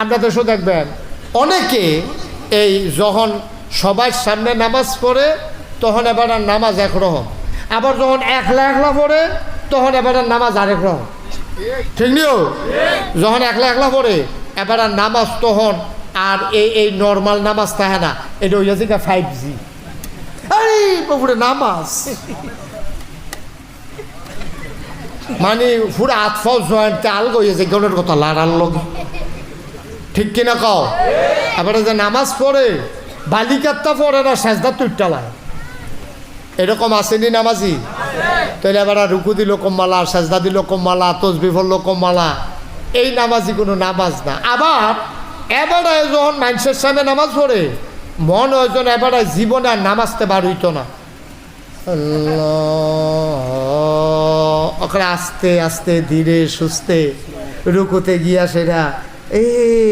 আমরা দেশও দেখবেন অনেকে এই যখন সবার সামনে নামাজ পড়ে তখন এবার আর নামাজ একরকম, আবার যখন একলা একলা পড়ে তখন এবার আর নামাজ আরেক রকম। ঠিক নিও, যখন একলা একলা পড়ে এবার আর নামাজ তখন আর এই নর্মাল নামাজ থাকে না, এটা হইয়া যে 5G। আরে পুরো নামাজ মানে পুরো আতফাও জয়েন্টে আলগ হয়েছে গণের কথা লাড়ার লোক। ঠিক কিনা কও? এবারে যে নামাজ পড়ে বালিকাত্তা পড়ে না, সেজদা তুইটালায়, এরকম আসেনি নামাজি? তাহলে এবার রুকু দিল কম্মালা, সেজদা দিল কম্মালা, তসবি পড়ল কম্মালা, এই নামাজি কোনো নামাজ না। আবার এবারে যখন মানুষের সামনে নামাজ পড়ে মন হয়জন এবারে জীবনে আর নামাজতে বার হইতো না, ওখানে আস্তে আস্তে ধীরে সুস্থে রুকুতে গিয়া সেটা এই